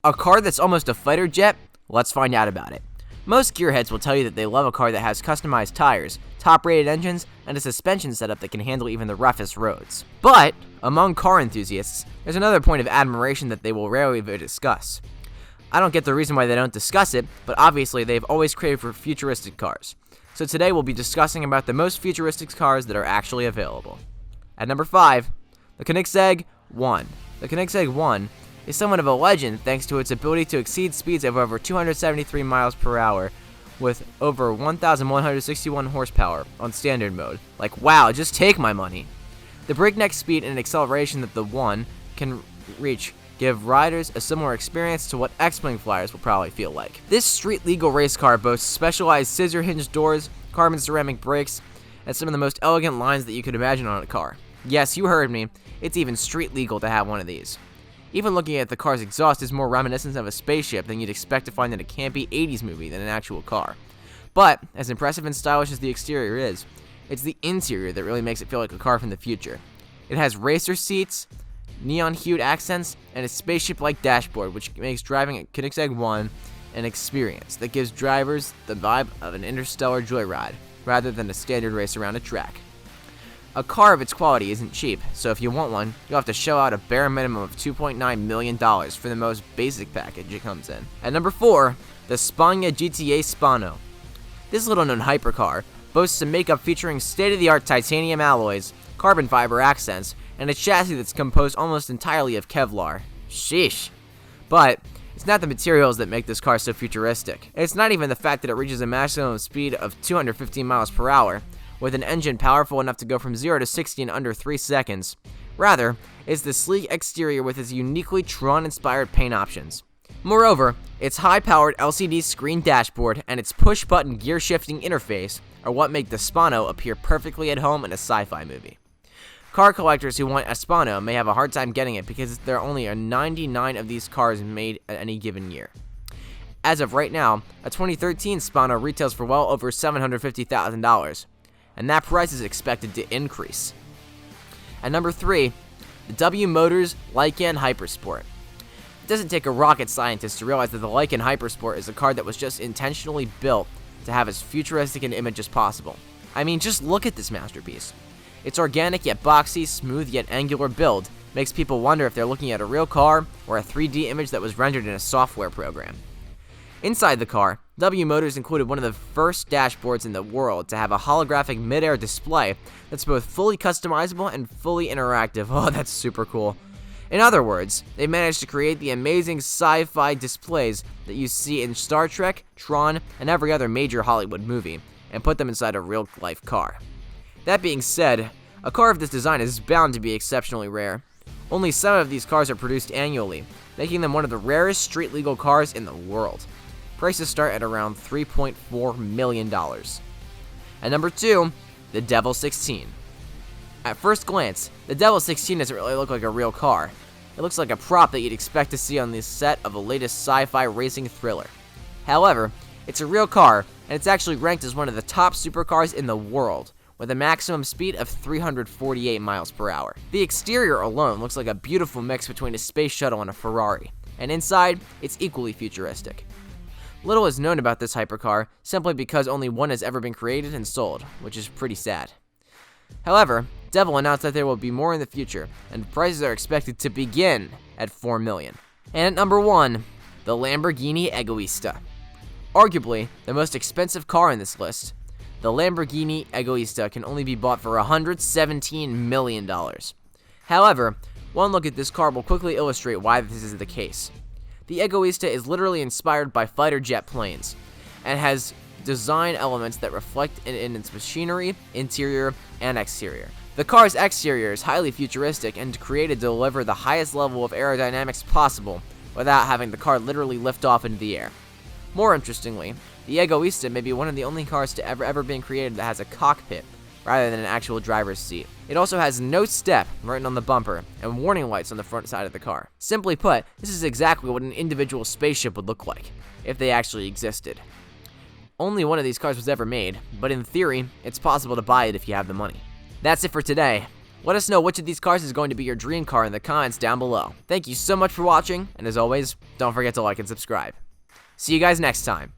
A car that's almost a fighter jet? Let's find out about it. Most gearheads will tell you that they love a car that has customized tires, top-rated engines, and a suspension setup that can handle even the roughest roads. But, among car enthusiasts, there's another point of admiration that they will rarely discuss. I don't get the reason why they don't discuss it, but obviously they've always craved for futuristic cars. So today we'll be discussing about the most futuristic cars that are actually available. At number 5, the Koenigsegg 1. The Koenigsegg 1 is somewhat of a legend thanks to its ability to exceed speeds of over 273 miles per hour with over 1,161 horsepower on standard mode. Like, wow, just take my money. The breakneck speed and acceleration that the 1 can reach give riders a similar experience to what X-Wing flyers will probably feel like. This street-legal race car boasts specialized scissor-hinged doors, carbon ceramic brakes, and some of the most elegant lines that you could imagine on a car. Yes, you heard me, it's even street-legal to have one of these. Even looking at the car's exhaust is more reminiscent of a spaceship than you'd expect to find in a campy 80s movie than an actual car. But, as impressive and stylish as the exterior is, it's the interior that really makes it feel like a car from the future. It has racer seats, neon-hued accents, and a spaceship-like dashboard, which makes driving a Koenigsegg 1 an experience that gives drivers the vibe of an interstellar joyride, rather than a standard race around a track. A car of its quality isn't cheap, so if you want one, you'll have to shell out a bare minimum of $2.9 million for the most basic package it comes in. At number 4, the Spagna GTA Spano. This little-known hypercar boasts a makeup featuring state-of-the-art titanium alloys, carbon fiber accents, and a chassis that's composed almost entirely of Kevlar. Sheesh. But it's not the materials that make this car so futuristic. It's not even the fact that it reaches a maximum speed of 215 miles per hour, with an engine powerful enough to go from 0 to 60 in under 3 seconds. Rather, it's the sleek exterior with its uniquely Tron-inspired paint options. Moreover, its high-powered LCD screen dashboard and its push-button gear-shifting interface are what make the Spano appear perfectly at home in a sci-fi movie. Car collectors who want a Spano may have a hard time getting it because there are only 99 of these cars made at any given year. As of right now, a 2013 Spano retails for well over $750,000, and that price is expected to increase. At number 3, the W Motors Lycan Hypersport. It doesn't take a rocket scientist to realize that the Lycan Hypersport is a car that was just intentionally built to have as futuristic an image as possible. I mean, just look at this masterpiece. Its organic yet boxy, smooth yet angular build makes people wonder if they're looking at a real car or a 3D image that was rendered in a software program. Inside the car, W Motors included one of the first dashboards in the world to have a holographic mid-air display that's both fully customizable and fully interactive. Oh, that's super cool. In other words, they managed to create the amazing sci-fi displays that you see in Star Trek, Tron, and every other major Hollywood movie, and put them inside a real-life car. That being said, a car of this design is bound to be exceptionally rare. Only some of these cars are produced annually, making them one of the rarest street-legal cars in the world. Prices start at around $3.4 million. At number 2, the Devil 16. At first glance, the Devil 16 doesn't really look like a real car. It looks like a prop that you'd expect to see on the set of a latest sci-fi racing thriller. However, it's a real car, and it's actually ranked as one of the top supercars in the world, with a maximum speed of 348 miles per hour. The exterior alone looks like a beautiful mix between a space shuttle and a Ferrari, and inside, it's equally futuristic. Little is known about this hypercar, simply because only one has ever been created and sold, which is pretty sad. However, Devil announced that there will be more in the future, and prices are expected to begin at $4 million. And at number 1, the Lamborghini Egoista. Arguably, the most expensive car in this list, the Lamborghini Egoista can only be bought for $117 million. However, one look at this car will quickly illustrate why this is the case. The Egoista is literally inspired by fighter jet planes, and has design elements that reflect in its machinery, interior, and exterior. The car's exterior is highly futuristic and created to deliver the highest level of aerodynamics possible without having the car literally lift off into the air. More interestingly, the Egoista may be one of the only cars to ever been created that has a cockpit rather than an actual driver's seat. It also has no step right on the bumper and warning lights on the front side of the car. Simply put, this is exactly what an individual spaceship would look like, if they actually existed. Only one of these cars was ever made, but in theory, it's possible to buy it if you have the money. That's it for today. Let us know which of these cars is going to be your dream car in the comments down below. Thank you so much for watching, and as always, don't forget to like and subscribe. See you guys next time.